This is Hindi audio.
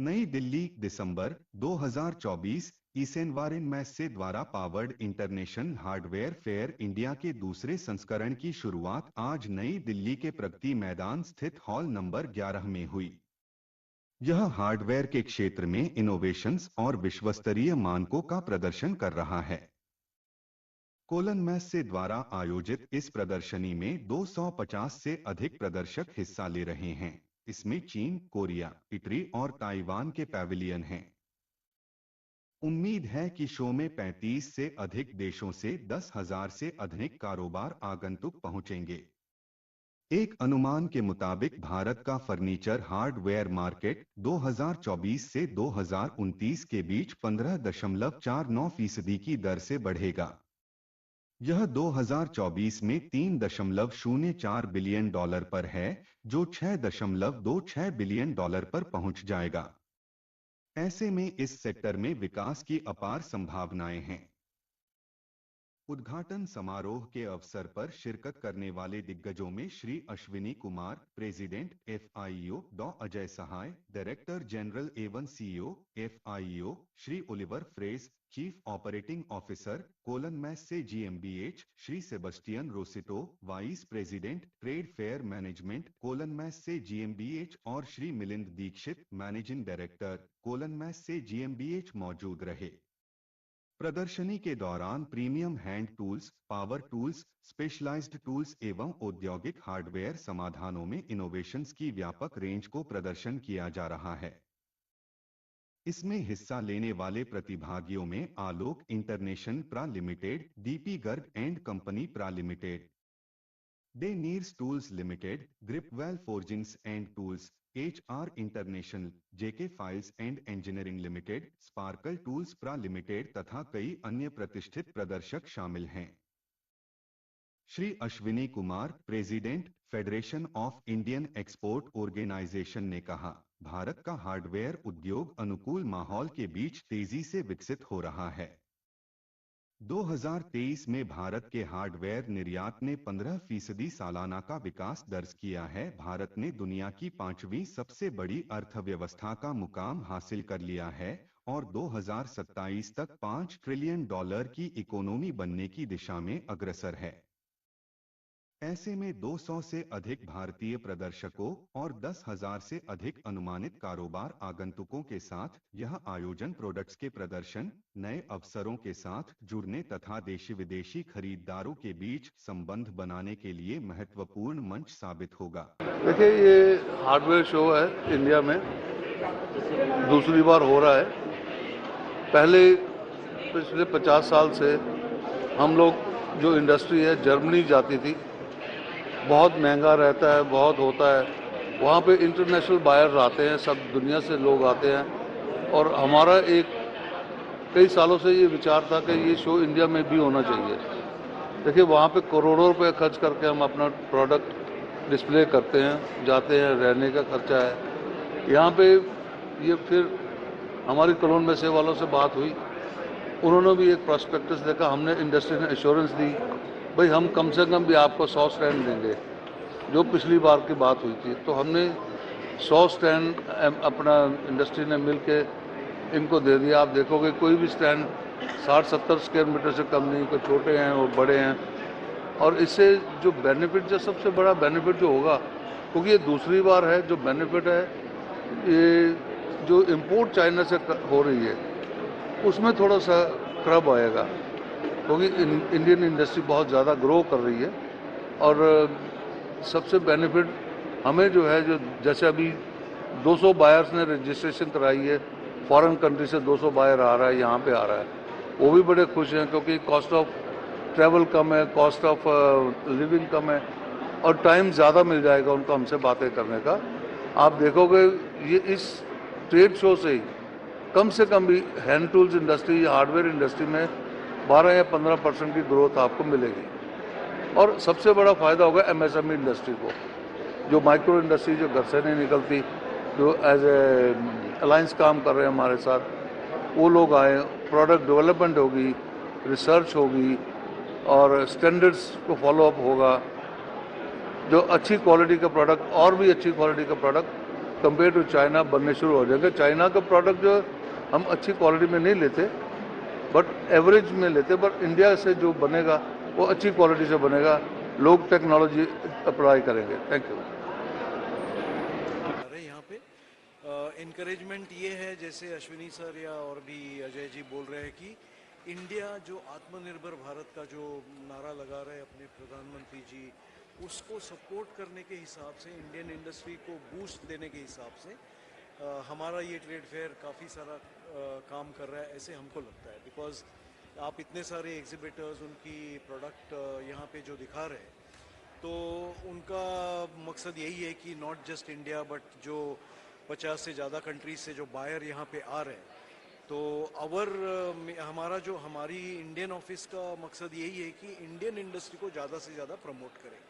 नई दिल्ली, दिसंबर 2024। ईसेनवारिन मैसे द्वारा powered international hardware fair India के दूसरे संस्करण की शुरुआत आज नई दिल्ली के प्रगति मैदान स्थित हॉल नंबर 11 में हुई। यह हार्डवेयर के क्षेत्र में इनोवेशंस और विश्वस्तरीय मानकों का प्रदर्शन कर रहा है। कोलन मैसे द्वारा आयोजित इस प्रदर्शनी में 250 से अधिक प्रदर्शक हिस्सा ले रहे हैं। इसमें चीन, कोरिया, इटली और ताइवान के पैविलियन हैं। उम्मीद है कि शो में 35 से अधिक देशों से 10,000 से अधिक कारोबार आगंतुक पहुंचेंगे। एक अनुमान के मुताबिक भारत का फर्नीचर हार्डवेयर मार्केट 2024 से 2029 के बीच 15.49% की दर से बढ़ेगा। यह 2024 में $3.04 बिलियन पर है, जो $6.26 बिलियन पर पहुंच जाएगा। ऐसे में इस सेक्टर में विकास की अपार संभावनाएं हैं। उद्घाटन समारोह के अवसर पर शिरकत करने वाले दिग्गजों में श्री अश्विनी कुमार, प्रेसिडेंट FIO, डॉ अजय सहाय, डायरेक्टर जनरल एवं CEO FIO, Shri Oliver Frese, chief operating officer, Cologne Messe GmbH, Shri Sebastian Rossito, vice president trade fair management, Cologne Messe GmbH और Shri Milind Dixit, managing director, Cologne Messe GmbH मौजूद रहे। प्रदर्शनी के दौरान premium hand tools, power tools, specialised tools एवं औद्योगिक हार्डवेयर समाधानों में इनोवेशंस की व्यापक रेंज को प्रदर्शन किया जा रहा है। इसमें हिस्सा लेने वाले प्रतिभागियों में आलोक इंटरनेशनल प्रा limited, DP Garg and company प्रा लिमिटेड, डे नीर्स tools limited, Gripwel forgings and tools, HR international, JK files and engineering limited, sparkle tools प्रा लिमिटेड तथा कई अन्य प्रतिष्ठित प्रदर्शक शामिल हैं। Shri Ashwini Kumar, president, federation of Indian export organisation ने कहा, भारत का हार्डवेयर उद्योग अनुकूल माहौल के बीच तेजी से विकसित हो रहा है। 2023 में भारत के हार्डवेयर निर्यात ने 15% सालाना का विकास दर्ज किया है। भारत ने दुनिया की 5वीं सबसे बड़ी अर्थव्यवस्था का मुकाम हासिल कर लिया है और 2027 तक $5 ट्रिलियन की इकोनॉमी बनने की दिशा में अग्रसर है। ऐसे में 200 से अधिक भारतीय प्रदर्शकों और 10,000 से अधिक अनुमानित कारोबार आगंतुकों के साथ यह आयोजन प्रोडक्ट्स के प्रदर्शन, नए अवसरों के साथ जुड़ने तथा देशी विदेशी खरीदारों के बीच संबंध बनाने के लिए महत्वपूर्ण मंच साबित होगा। देखिए, ये हार्डवेयर शो है इंडिया में, दूसरी बार हो रहा है। पहले पिछले 50 साल से हम लोग जो इंडस्ट्री है जर्मनी जाती थी, बहुत महंगा रहता है, बहुत होता है। वहाँ पे इंटरनेशनल बायर्स आते हैं, सब दुनिया से लोग आते हैं और हमारा कई सालों से ये विचार था कि ये शो इंडिया में भी होना चाहिए। देखिए, वहाँ पे करोड़ों रुपए खर्च करके हम अपना प्रोडक्ट डिस्प्ले करते हैं, जाते हैं, रहने का खर्चा है। यहाँ पे ये फिर हमारी कोलोन मैसे वालों से बात हुई, उन्होंने भी एक प्रॉस्पेक्टस देखा, हमने इंडस्ट्री ने एश्योरेंस दी, भाई हम कम से कम भी आपको 100 स्टैंड देंगे, जो पिछली बार की बात हुई थी। तो हमने 100 स्टैंड अपना इंडस्ट्री ने मिल के इनको दे दिया। आप देखोगे कोई भी स्टैंड 60-70 स्क्वायर मीटर से कम नहीं, कोई छोटे हैं और बड़े हैं। और इससे जो बेनिफिट, जो सबसे बड़ा बेनिफिट जो होगा, क्योंकि ये दूसरी बार है, जो बेनिफिट है ये जो इम्पोर्ट चाइना से हो रही है उसमें थोड़ा सा कर्ब आएगा, क्योंकि इंडियन इंडस्ट्री बहुत ज़्यादा ग्रो कर रही है। और सबसे बेनिफिट हमें जो है, जो जैसे अभी 200 बायर्स ने रजिस्ट्रेशन कराई है, फॉरेन कंट्री से 200 बायर आ रहा है, यहाँ पे आ रहा है, वो भी बड़े खुश हैं, क्योंकि कॉस्ट ऑफ ट्रैवल कम है, कॉस्ट ऑफ लिविंग कम है और टाइम ज़्यादा मिल जाएगा उनको हमसे बातें करने का। आप देखोगे ये इस ट्रेड शो से ही कम से कम भी hand tools industry, hardware industry में 12 या 15% की ग्रोथ आपको मिलेगी। और सबसे बड़ा फ़ायदा होगा MSME इंडस्ट्री को, जो माइक्रो इंडस्ट्री जो घर से नहीं निकलती, जो एज ए अलायंस काम कर रहे हैं हमारे साथ, वो लोग आए, प्रोडक्ट डेवलपमेंट होगी, रिसर्च होगी और स्टैंडर्ड्स को फॉलोअप होगा। जो अच्छी क्वालिटी का प्रोडक्ट और भी अच्छी क्वालिटी का प्रोडक्ट कंपेयर टू चाइना बनने शुरू हो जाएंगे। चाइना का प्रोडक्ट जो हम अच्छी क्वालिटी में नहीं लेते, बट एवरेज में लेते, बट इंडिया से जो बनेगा वो अच्छी क्वालिटी से बनेगा, लोग टेक्नोलॉजी अप्लाई करेंगे। Thank you. यहाँ पे इनकरेजमेंट ये है, जैसे अश्विनी सर या और भी अजय जी बोल रहे हैं कि इंडिया जो आत्मनिर्भर भारत का जो नारा लगा रहे हैं अपने प्रधानमंत्री जी, उसको सपोर्ट करने के हिसाब से, इंडियन इंडस्ट्री को बूस्ट देने के हिसाब से हमारा ये ट्रेड फेयर काफ़ी सारा काम कर रहा है, ऐसे हमको लगता है। बिकॉज आप इतने सारे एग्जिबिटर्स उनकी प्रोडक्ट यहाँ पे जो दिखा रहे हैं, तो उनका मकसद यही है कि नॉट जस्ट इंडिया बट जो 50 से ज़्यादा कंट्रीज से जो बायर यहाँ पे आ रहे हैं, तो हमारी इंडियन ऑफिस का मकसद यही है कि इंडियन इंडस्ट्री को ज़्यादा से ज़्यादा प्रमोट करें।